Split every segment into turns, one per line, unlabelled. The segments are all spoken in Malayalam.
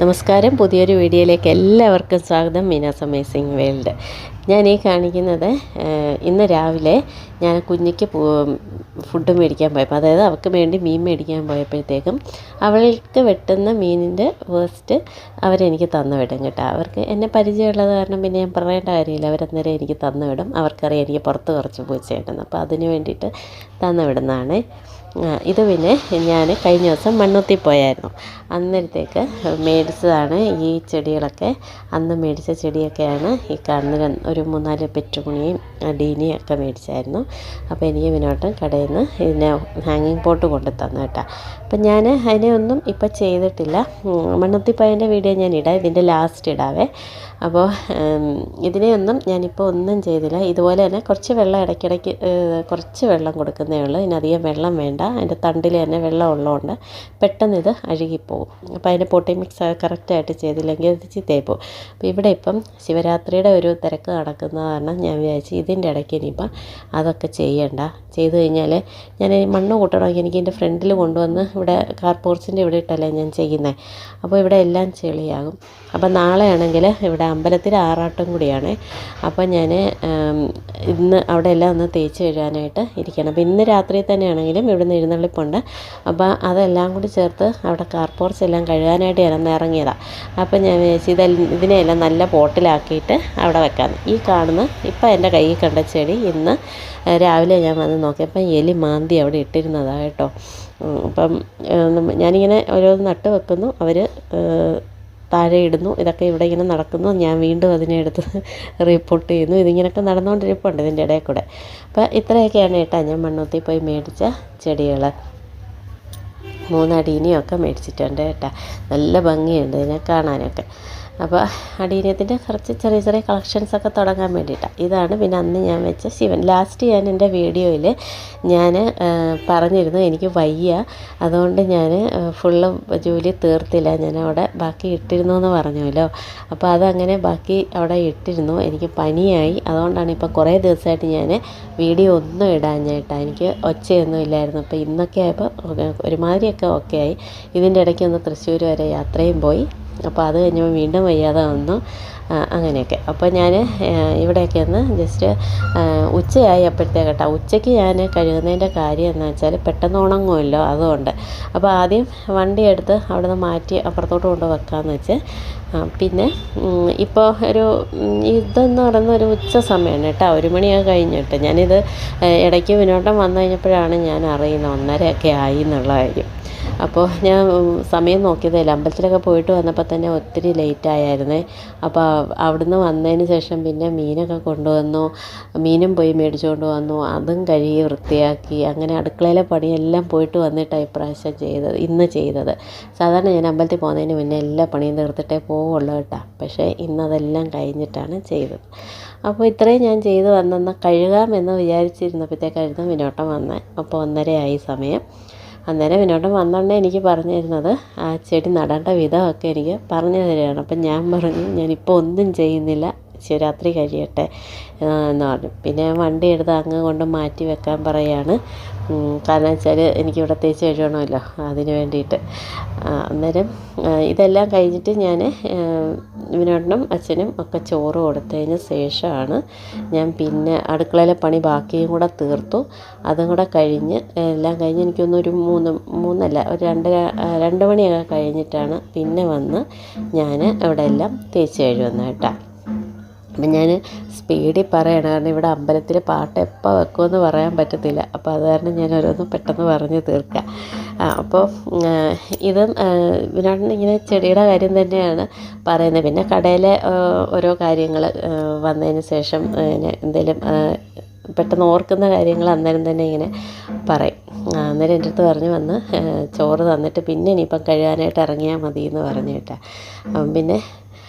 നമസ്കാരം, പുതിയൊരു വീഡിയോയിലേക്ക് എല്ലാവർക്കും സ്വാഗതം. മീനാസ് അമേസിങ് വേൾഡ്. ഞാൻ ഈ കാണിക്കുന്നത് ഇന്ന് രാവിലെ ഞാൻ കുഞ്ഞിക്ക് ഫുഡ് മേടിക്കാൻ പോയപ്പോൾ, അതായത് അവൾക്ക് വേണ്ടി മീൻ മേടിക്കാൻ പോയപ്പോഴത്തേക്കും അവൾക്ക് വെട്ടുന്ന മീനിൻ്റെ വേസ്റ്റ് അവരെനിക്ക് തന്നു വിടും കേട്ടോ. അവർക്ക് എന്നെ പരിചയമുള്ളത് കാരണം പിന്നെ ഞാൻ പറയേണ്ട കാര്യമില്ല, അവരന്നേരം എനിക്ക് തന്നു വിടും. അവർക്കറിയാം എനിക്ക് പുറത്ത് കുറച്ച് പൂച്ചയുണ്ടെന്ന്, അപ്പോൾ അതിന് വേണ്ടിയിട്ട് തന്നു വിടുന്നതാണ് ഇത്. പിന്നെ ഞാൻ കഴിഞ്ഞ ദിവസം മണ്ണുത്തി പോയായിരുന്നു. അന്നേരത്തേക്ക് മേടിച്ചതാണ് ഈ ചെടികളൊക്കെ. അന്ന് മേടിച്ച ചെടിയൊക്കെയാണ് ഈ കാണുന്ന ഒരു 3-4 പെറ്റുകുണിയും ഡീനിയും ഒക്കെ മേടിച്ചായിരുന്നു. അപ്പോൾ എനിക്ക് വിനോട്ടം കടയിൽ നിന്ന് ഇതിനെ ഹാങ്ങിങ് പോട്ട് കൊണ്ട് തന്നു കേട്ടോ. അപ്പം ഞാൻ അതിനെ ഒന്നും ഇപ്പം ചെയ്തിട്ടില്ല. മണ്ണുത്തിപ്പായൻ്റെ വീഡിയോ ഞാൻ ഇടാം, ഇതിൻ്റെ ലാസ്റ്റ് ഇടാവേ. അപ്പോൾ ഇതിനെയൊന്നും ഞാനിപ്പോൾ ഒന്നും ചെയ്തില്ല. ഇതുപോലെ തന്നെ കുറച്ച് വെള്ളം ഇടയ്ക്കിടയ്ക്ക് കുറച്ച് വെള്ളം കൊടുക്കുന്നേ ഉള്ളൂ. ഇതിനധികം വെള്ളം വേണ്ട. അതിൻ്റെ തണ്ടിൽ തന്നെ വെള്ളം ഉള്ളതുകൊണ്ട് പെട്ടെന്ന് ഇത് അഴുകിപ്പോവും. അപ്പോൾ അതിൻ്റെ പൊട്ടി മിക്സ് കറക്റ്റായിട്ട് ചെയ്തില്ലെങ്കിൽ ഇത് ചീത്തയായി പോകും. അപ്പോൾ ഇവിടെ ഇപ്പം ശിവരാത്രിയുടെ ഒരു തിരക്ക് നടക്കുന്ന കാരണം ഞാൻ വിചാരിച്ചു ഇതിൻ്റെ ഇടയ്ക്ക് ഇനിയിപ്പം അതൊക്കെ ചെയ്യണ്ട. ചെയ്ത് കഴിഞ്ഞാൽ ഞാൻ മണ്ണ് കൂട്ടണമെങ്കിൽ എനിക്ക് എൻ്റെ ഫ്രണ്ടിൽ കൊണ്ടുവന്ന് ഇവിടെ കാർ പോർച്ചിൻ്റെ ഇവിടെ ഇട്ടല്ലേ ഞാൻ ചെയ്യുന്നത്. അപ്പോൾ ഇവിടെ എല്ലാം ചെളിയാകും. അപ്പോൾ നാളെ ആണെങ്കിൽ ഇവിടെ അമ്പലത്തിൽ ആറാട്ടും കൂടിയാണ്. അപ്പോൾ ഞാൻ ഇന്ന് അവിടെ എല്ലാം ഒന്ന് തേച്ച് കഴുകാനായിട്ട് ഇരിക്കണം. അപ്പോൾ ഇന്ന് രാത്രി തന്നെയാണെങ്കിലും ഇവിടുന്ന് എഴുന്നള്ളിപ്പുണ്ട്. അപ്പോൾ അതെല്ലാം കൂടി ചേർത്ത് അവിടെ കാർ പോർച്ച് എല്ലാം കഴുകാനായിട്ട് ഇറങ്ങിയതാണ്. അപ്പോൾ ഞാൻ വിചാരിച്ചു ഇതിനെയെല്ലാം നല്ല പോട്ടിലാക്കിയിട്ട് അവിടെ വെക്കാം. ഈ കാണുന്ന ഇപ്പം എൻ്റെ കയ്യിൽ കണ്ട ചെടി ഇന്ന് രാവിലെ ഞാൻ വന്ന് നോക്കിയപ്പം എലി മാന്തി അവിടെ ഇട്ടിരുന്നതാണ് കേട്ടോ. അപ്പം ഞാനിങ്ങനെ ഓരോന്ന് നട്ട് വെക്കുന്നു, അവർ താഴെ ഇടുന്നു. ഇതൊക്കെ ഇവിടെ ഇങ്ങനെ നടക്കുന്നു. ഞാൻ വീണ്ടും അതിനെ എടുത്ത് റിപ്പോർട്ട് ചെയ്യുന്നു. ഇതിങ്ങനെയൊക്കെ നടന്നുകൊണ്ടിരിപ്പുണ്ട് ഇതിൻ്റെ ഇടയിൽ കൂടെ. അപ്പോൾ ഇത്രയൊക്കെയാണ് കേട്ടോ ഞാൻ മണ്ണുത്തി പോയി മേടിച്ച ചെടികൾ. 3 അടീനിയൊക്കെ മേടിച്ചിട്ടുണ്ട് കേട്ടോ. നല്ല ഭംഗിയുണ്ട് ഇതിനെ കാണാനൊക്കെ. അപ്പോൾ അടീനിയത്തിൻ്റെ കുറച്ച് ചെറിയ ചെറിയ കളക്ഷൻസൊക്കെ തുടങ്ങാൻ വേണ്ടിയിട്ടാണ്. ഇതാണ് പിന്നെ അന്ന് ഞാൻ വെച്ച ശിവൻ. ലാസ്റ്റ് ഞാൻ എൻ്റെ വീഡിയോയിൽ ഞാൻ പറഞ്ഞിരുന്നു എനിക്ക് വയ്യ, അതുകൊണ്ട് ഞാൻ ഫുള്ള് ജോലി തീർത്തില്ല, ഞാൻ അവിടെ ബാക്കി ഇട്ടിരുന്നു എന്ന് പറഞ്ഞുവല്ലോ. അപ്പോൾ അതങ്ങനെ ബാക്കി അവിടെ ഇട്ടിരുന്നു. എനിക്ക് പനിയായി, അതുകൊണ്ടാണ് ഇപ്പോൾ കുറേ ദിവസമായിട്ട് ഞാൻ വീഡിയോ ഒന്നും ഇടാഞ്ഞേട്ടാ. എനിക്ക് ഒച്ചയൊന്നും ഇല്ലായിരുന്നു. അപ്പോൾ ഇന്നൊക്കെ ആയപ്പോൾ ഒരുമാതിരിയൊക്കെ ഓക്കെ ആയി. ഇതിൻ്റെ ഇടയ്ക്ക് ഒന്ന് തൃശ്ശൂർ വരെ യാത്രയും പോയി. അപ്പോൾ അത് കഴിഞ്ഞപ്പോൾ വീണ്ടും വയ്യാതെ വന്നു. അങ്ങനെയൊക്കെ. അപ്പോൾ ഞാൻ ഇവിടെയൊക്കെ ഒന്ന് ജസ്റ്റ് ഉച്ചയായി അപ്പോഴത്തേക്കട്ടോ. ഉച്ചയ്ക്ക് ഞാൻ കഴുകുന്നതിൻ്റെ കാര്യം എന്ന് വെച്ചാൽ പെട്ടെന്ന് ഉണങ്ങുമല്ലോ, അതുകൊണ്ട്. അപ്പോൾ ആദ്യം വണ്ടി എടുത്ത് അവിടെ നിന്ന് മാറ്റി അപ്പുറത്തോട്ട് കൊണ്ട് വെക്കാമെന്ന് വെച്ച്. പിന്നെ ഇപ്പോൾ ഇതെന്ന് പറയുന്ന ഒരു ഉച്ച സമയമാണ് കേട്ടോ. 1 മണിയൊക്കെ കഴിഞ്ഞിട്ട് ഞാനിത് ഇടയ്ക്ക് വിനോദം വന്നു കഴിഞ്ഞപ്പോഴാണ് ഞാൻ അറിയുന്നത് 1:30 ആയി എന്നുള്ള കാര്യം. അപ്പോൾ ഞാൻ സമയം നോക്കിയതല്ല. അമ്പലത്തിലൊക്കെ പോയിട്ട് വന്നപ്പോൾ തന്നെ ഒത്തിരി ലേറ്റായായിരുന്നേ. അപ്പോൾ അവിടുന്ന് വന്നതിന് ശേഷം പിന്നെ മീനൊക്കെ കൊണ്ടുവന്നു. മീനും പോയി മേടിച്ചുകൊണ്ട് വന്നു. അതും കഴുകി വൃത്തിയാക്കി. അങ്ങനെ അടുക്കളയിലെ പണിയെല്ലാം പോയിട്ട് വന്നിട്ടാണ് ഇപ്രാവശ്യം ഇന്ന് ചെയ്തത്. സാധാരണ ഞാൻ അമ്പലത്തിൽ പോകുന്നതിന് മുന്നേ എല്ലാ പണിയും തീർത്തിട്ടേ പോവുള്ളൂ കേട്ടോ. പക്ഷേ ഇന്നതെല്ലാം കഴിഞ്ഞിട്ടാണ് ചെയ്തത്. അപ്പോൾ ഇത്രയും ഞാൻ ചെയ്ത് വന്നെന്നാൽ കഴുകാമെന്ന് വിചാരിച്ചിരുന്നപ്പോഴത്തേക്കായിരുന്നു വിനോട്ടം വന്നത്. അപ്പോൾ 1:30 ആയി സമയം. അന്നേരം വിനോദം വന്നോണ്ടേ എനിക്ക് പറഞ്ഞു തരുന്നത് ആ ചെടി നടേണ്ട വിധമൊക്കെ എനിക്ക് പറഞ്ഞു തരികയാണ്. അപ്പം ഞാൻ പറഞ്ഞു ഞാനിപ്പോൾ ഒന്നും ചെയ്യുന്നില്ല, ശിവരാത്രി കഴിയട്ടെ എന്ന് പറഞ്ഞു. പിന്നെ വണ്ടി എടുത്ത് അങ്ങ് കൊണ്ട് മാറ്റി വെക്കാൻ പറയുകയാണ്. കാരണം വെച്ചാൽ എനിക്കിവിടെ തേച്ച് കഴുകണമല്ലോ, അതിന് വേണ്ടിയിട്ട്. അന്നേരം ഇതെല്ലാം കഴിഞ്ഞിട്ട് ഞാൻ വിനോദനും അച്ഛനും ഒക്കെ ചോറ് കൊടുത്തതിന് ശേഷമാണ് ഞാൻ പിന്നെ അടുക്കളയിലെ പണി ബാക്കിയും കൂടെ തീർത്തു. അതും കൂടെ കഴിഞ്ഞ് എല്ലാം കഴിഞ്ഞ് എനിക്കൊന്നൊരു 2 മണിയൊക്കെ കഴിഞ്ഞിട്ടാണ് പിന്നെ വന്ന് ഞാൻ അവിടെ എല്ലാം തേച്ച് കഴുകുന്നത് കേട്ടോ. അപ്പം ഞാൻ സ്പീഡിൽ പറയണം, കാരണം ഇവിടെ അമ്പലത്തിൽ പാട്ട് എപ്പോൾ വെക്കുമെന്ന് പറയാൻ പറ്റത്തില്ല. അപ്പോൾ അത് കാരണം ഞാൻ ഓരോന്നും പെട്ടെന്ന് പറഞ്ഞ് തീർക്കാം. അപ്പോൾ ഇതും വിനോദൻ ഇങ്ങനെ ചെടിയുടെ കാര്യം തന്നെയാണ് പറയുന്നത്. പിന്നെ കടയിലെ ഓരോ കാര്യങ്ങൾ വന്നതിന് ശേഷം എന്തെങ്കിലും പെട്ടെന്ന് ഓർക്കുന്ന കാര്യങ്ങൾ അന്നേരം തന്നെ ഇങ്ങനെ പറയും. അന്നേരം എൻ്റെ അടുത്ത് പറഞ്ഞു വന്ന് ചോറ് തന്നിട്ട് പിന്നെ ഇനിയിപ്പം കഴുകാനായിട്ട് ഇറങ്ങിയാൽ മതി എന്ന് പറഞ്ഞു കേട്ടോ. പിന്നെ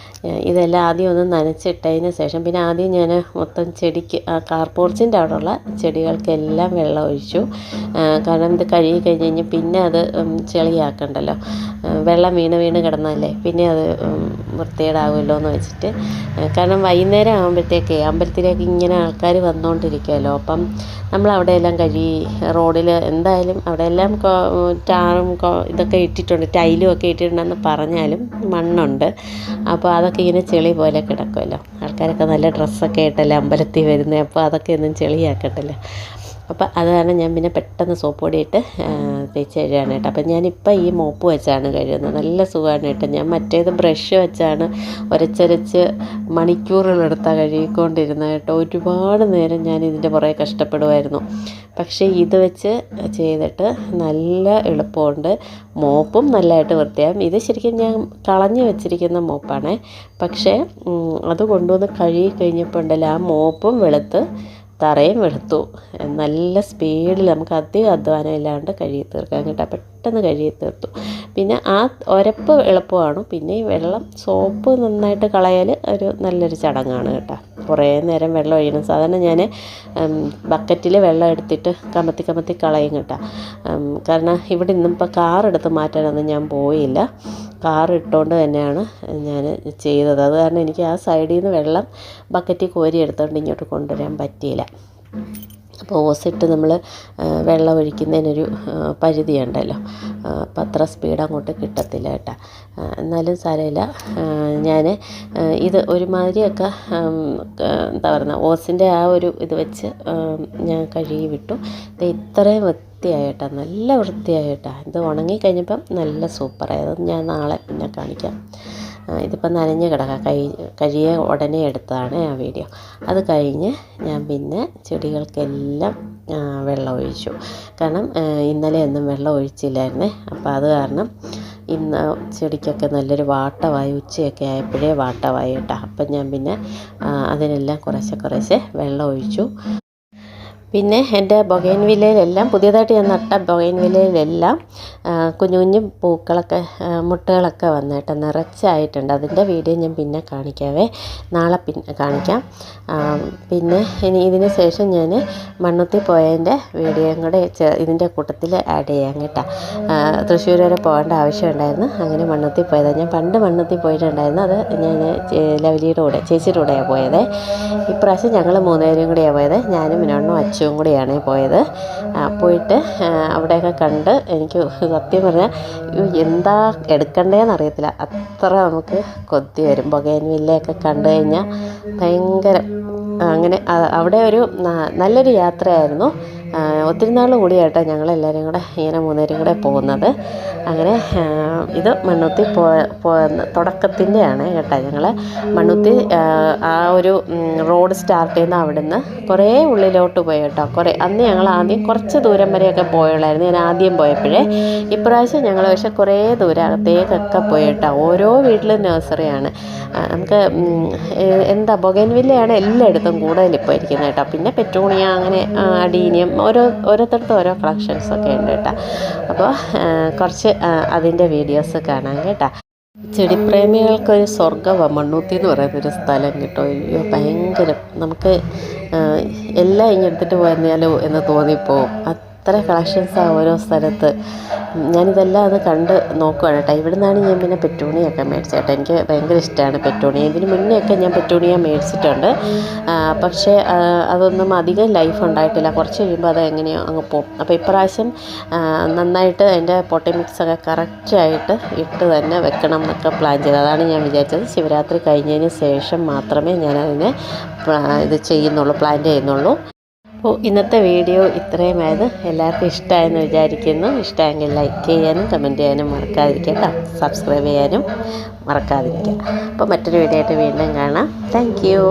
ഇതെല്ലാം ആദ്യം ഒന്ന് നനച്ചിട്ടതിന് ശേഷം പിന്നെ ആദ്യം ഞാൻ മൊത്തം ചെടിക്ക് കാർ പോർച്ചിൻ്റെ അവിടെയുള്ള ചെടികൾക്കെല്ലാം വെള്ളം ഒഴിച്ചു. കാരണം ഇത് കഴുകി കഴിഞ്ഞ് കഴിഞ്ഞാൽ പിന്നെ അത് ചെളിയാക്കണ്ടല്ലോ, വെള്ളം വീണ് കിടന്നല്ലേ പിന്നെ അത് വൃത്തികേടാകുമല്ലോ എന്ന് വെച്ചിട്ട്. കാരണം വൈകുന്നേരം ആകുമ്പോഴത്തേക്കേ അമ്പലത്തിലേക്ക് ഇങ്ങനെ ആൾക്കാർ വന്നുകൊണ്ടിരിക്കുമല്ലോ, അപ്പം നമ്മളവിടെയെല്ലാം കഴുകി റോഡിൽ എന്തായാലും അവിടെയെല്ലാം ടാറും ഇതൊക്കെ ഇട്ടിട്ടുണ്ട്, ടൈലും ഒക്കെ ഇട്ടിട്ടുണ്ടെന്ന് പറഞ്ഞാലും മണ്ണുണ്ട്. അപ്പോൾ അതൊക്കെ ഇങ്ങനെ ചെളി പോലെ കിടക്കുമല്ലോ, ആൾക്കാരൊക്കെ നല്ല ഡ്രസ്സൊക്കെ ഇട്ടല്ലേ അമ്പലത്തിൽ വരുന്നത്, അപ്പോൾ അതൊക്കെ ഒന്നും ചെളിയാക്കട്ടല്ലോ. അപ്പോൾ അത് കാരണം ഞാൻ പിന്നെ പെട്ടെന്ന് സോപ്പ് പൊടിയിട്ട് തേച്ച് കഴുകാണ് കേട്ടോ. അപ്പം ഞാനിപ്പോൾ ഈ മോപ്പ് വെച്ചാണ് കഴുകുന്നത്, നല്ല സുഖമാണ് കേട്ടോ. ഞാൻ മറ്റേത് ബ്രഷ് വെച്ചാണ് ഒരച്ചരച്ച് മണിക്കൂറുകളെടുത്താണ് കഴുകിക്കൊണ്ടിരുന്നത് കേട്ടോ. ഒരുപാട് നേരം ഞാൻ ഇതിൻ്റെ പുറകെ കഷ്ടപ്പെടുമായിരുന്നു. പക്ഷേ ഇത് വെച്ച് ചെയ്തിട്ട് നല്ല എളുപ്പമുണ്ട്, മോപ്പും നല്ലതായിട്ട് വൃത്തിയാകും. ഇത് ശരിക്കും ഞാൻ കളഞ്ഞു വെച്ചിരിക്കുന്ന മോപ്പാണേ, പക്ഷേ അത് കൊണ്ടുവന്ന് കഴുകി കഴിഞ്ഞപ്പോൾ ഉണ്ടല്ലോ ആ മോപ്പും വെളുത്ത് തറയും വെളുത്തു. നല്ല സ്പീഡിൽ നമുക്ക് അധികം അധ്വാനം ഇല്ലാണ്ട് കഴുകി തീർക്കാൻ കേട്ടോ, പെട്ടെന്ന് കഴുകി തീർത്തു. പിന്നെ ആ ഉരപ്പ് എളുപ്പമാണ്, പിന്നെ ഈ വെള്ളം സോപ്പ് നന്നായിട്ട് കളയൽ ഒരു നല്ലൊരു ചടങ്ങാണ് കേട്ടോ. കുറേ നേരം വെള്ളം ഒഴിയണം. സാധാരണ ഞാൻ ബക്കറ്റിൽ വെള്ളം എടുത്തിട്ട് കമത്തി കളയും കേട്ടോ. കാരണം ഇവിടെ ഇന്നിപ്പോൾ കാറെടുത്ത് മാറ്റാനൊന്നും ഞാൻ പോയില്ല, കാർ ഇട്ടുകൊണ്ട് തന്നെയാണ് ഞാൻ ചെയ്തത്. അത് കാരണം എനിക്ക് ആ സൈഡിൽ നിന്ന് വെള്ളം ബക്കറ്റിൽ കോരി എടുത്തുകൊണ്ട് ഇങ്ങോട്ട് കൊണ്ടുവരാൻ പറ്റിയില്ല. അപ്പോൾ ഓസിട്ട് നമ്മൾ വെള്ളം ഒഴിക്കുന്നതിനൊരു പരിധിയുണ്ടല്ലോ, അപ്പം അത്ര സ്പീഡ് അങ്ങോട്ട് കിട്ടത്തില്ല കേട്ടോ. എന്നാലും സാരമില്ല, ഞാൻ ഇത് ഒരുമാതിരിയൊക്കെ എന്താ പറയുക ഓസിൻ്റെ ആ ഒരു ഇത് വെച്ച് ഞാൻ കഴുകി വിട്ടു. ഇത് ഇത്രയും വൃത്തിയായിട്ടാ, നല്ല വൃത്തിയായിട്ടാ. ഇത് ഉണങ്ങിക്കഴിഞ്ഞപ്പം നല്ല സൂപ്പറായത്. ഞാൻ നാളെ പിന്നെ കാണിക്കാം. ഇതിപ്പോൾ നനഞ്ഞ് കിടക്കാം, കഴുകിയ ഉടനെ എടുത്തതാണ് ആ വീഡിയോ. അത് കഴിഞ്ഞ് ഞാൻ പിന്നെ ചെടികൾക്കെല്ലാം വെള്ളം ഒഴിച്ചു. കാരണം ഇന്നലെ ഒന്നും വെള്ളം ഒഴിച്ചില്ലായിരുന്നേ, അപ്പോൾ അത് കാരണം ഇന്ന് ചെടിക്കൊക്കെ നല്ലൊരു വാട്ടമായി. ഉച്ചയൊക്കെ ആയപ്പോഴേ വാട്ടമായി കേട്ടോ. അപ്പം ഞാൻ പിന്നെ അതിനെല്ലാം കുറേശ്ശെ വെള്ളം ഒഴിച്ചു. പിന്നെ എൻ്റെ ബൊഗൈൻവില്ലയിലെല്ലാം പുതിയതായിട്ട് ഞാൻ നട്ട ബൊഗൈൻവില്ലയിലെല്ലാം കുഞ്ഞു കുഞ്ഞു പൂക്കളൊക്കെ മുട്ടുകളൊക്കെ വന്നിട്ട് നിറച്ചായിട്ടുണ്ട്. അതിൻ്റെ വീഡിയോ ഞാൻ പിന്നെ കാണിക്കാവേ, നാളെ പിന്നെ കാണിക്കാം. പിന്നെ ഇനി ഇതിന് ശേഷം ഞാൻ മണ്ണുത്തി പോയതിൻ്റെ വീഡിയോയും കൂടെ ഇതിൻ്റെ കൂട്ടത്തിൽ ആഡ് ചെയ്യാം കേട്ടോ. തൃശ്ശൂർ വരെ പോകേണ്ട ആവശ്യമുണ്ടായിരുന്നു, അങ്ങനെ മണ്ണുത്തി പോയതാണ്. ഞാൻ പണ്ട് മണ്ണുത്തി പോയിട്ടുണ്ടായിരുന്നു, അത് ഞാൻ ലവലിയുടെ കൂടെ ചേച്ചിയുടെ കൂടെയാണ് പോയത്. ഇപ്രാവശ്യം ഞങ്ങൾ 3 പേരും കൂടെയാണ് പോയത്, ഞാനും മിനോണ്ണും അച്ഛനും കൂടിയാണ് പോയത്. പോയിട്ട് അവിടെയൊക്കെ കണ്ട് എനിക്ക് സത്യം പറഞ്ഞാൽ എന്താ എടുക്കണ്ടേന്ന് അറിയത്തില്ല, അത്ര നമുക്ക് കൊതി വരും. ബൊഗൈൻവില്ലയൊക്കെ കണ്ടു കഴിഞ്ഞാൽ ഭയങ്കര അങ്ങനെ അവിടെ ഒരു നല്ലൊരു യാത്രയായിരുന്നു. ഒത്തിരി നാൾ കൂടിയാട്ടോ ഞങ്ങളെല്ലാവരും കൂടെ ഇങ്ങനെ 3 പേരും കൂടെ പോകുന്നത്. അങ്ങനെ ഇത് മണ്ണുത്തി തുടക്കത്തിൻ്റെയാണ് കേട്ടോ. ഞങ്ങൾ മണ്ണുത്തി ആ ഒരു റോഡ് സ്റ്റാർട്ട് ചെയ്യുന്ന അവിടുന്ന് കുറേ ഉള്ളിലോട്ട് പോയി കേട്ടോ. അന്ന് ഞങ്ങൾ ആദ്യം കുറച്ച് ദൂരം വരെയൊക്കെ പോയുള്ളായിരുന്നു ഞാൻ ആദ്യം പോയപ്പോഴേ. ഇപ്രാവശ്യം ഞങ്ങൾ പക്ഷേ കുറേ ദൂരം അകത്തേക്കൊക്കെ പോയി കേട്ടോ. ഓരോ വീട്ടിലും നഴ്സറിയാണ്. നമുക്ക് എന്താ ബൊഗൈൻവില്ലയാണ് എല്ലായിടത്തും കൂടുതലിപ്പോൾ ഇരിക്കുന്നത് കേട്ടോ. പിന്നെ പെറ്റൂണിയ, അങ്ങനെ അഡീനിയം, ഓരോരുത്തർക്കും ഓരോ കളക്ഷൻസൊക്കെ ഉണ്ട് കേട്ടോ. അപ്പോൾ കുറച്ച് അതിൻ്റെ വീഡിയോസ് കാണാം കേട്ടോ. ചെടിപ്രേമികൾക്കൊരു സ്വർഗ്ഗമാണ് മണ്ണുത്തി എന്ന് പറയുന്നൊരു സ്ഥലം കേട്ടോ. അയ്യോ ഭയങ്കരം, നമുക്ക് എല്ലാം ഇങ്ങെടുത്തിട്ട് പോയാലോ എന്ന് തോന്നിപ്പോവും, അത്ര കളക്ഷൻസാണ് ഓരോ സ്ഥലത്ത്. ഞാനിതെല്ലാം അത് കണ്ട് നോക്കുകയാണ് കേട്ടോ. ഇവിടെ നിന്നാണ് ഞാൻ പിന്നെ പെറ്റൂണിയൊക്കെ മേടിച്ചത് കേട്ടോ. എനിക്ക് ഭയങ്കര ഇഷ്ടമാണ് പെറ്റൂണിയ. ഇതിന് മുന്നേയൊക്കെ ഞാൻ പെറ്റൂണിയ മേടിച്ചിട്ടുണ്ട്, പക്ഷേ അതൊന്നും അധികം ലൈഫ് ഉണ്ടായിട്ടില്ല. കുറച്ച് കഴിയുമ്പോൾ അത് എങ്ങനെയോ അങ്ങ് പോകും. അപ്പോൾ ഇപ്രാവശ്യം നന്നായിട്ട് അതിൻ്റെ പൊട്ടി മിക്സൊക്കെ കറക്റ്റായിട്ട് ഇട്ട് തന്നെ വെക്കണം എന്നൊക്കെ പ്ലാൻ ചെയ്തത്. അതാണ് ഞാൻ വിചാരിച്ചത്. ശിവരാത്രി കഴിഞ്ഞതിന് ശേഷം മാത്രമേ ഞാനതിനെ ഇത് പ്ലാൻ ചെയ്യുന്നുള്ളൂ. അപ്പോൾ ഇന്നത്തെ വീഡിയോ ഇത്രയുമായത്. എല്ലാവർക്കും ഇഷ്ടമായെന്ന് വിചാരിക്കുന്നു. ഇഷ്ടമെങ്കിൽ ലൈക്ക് ചെയ്യാനും കമൻറ്റ് ചെയ്യാനും മറക്കാതിരിക്കുക കേട്ടോ. സബ്സ്ക്രൈബ് ചെയ്യാനും മറക്കാതിരിക്കുക. അപ്പോൾ മറ്റൊരു വീഡിയോ ആയിട്ട് വീണ്ടും കാണാം. Thank you.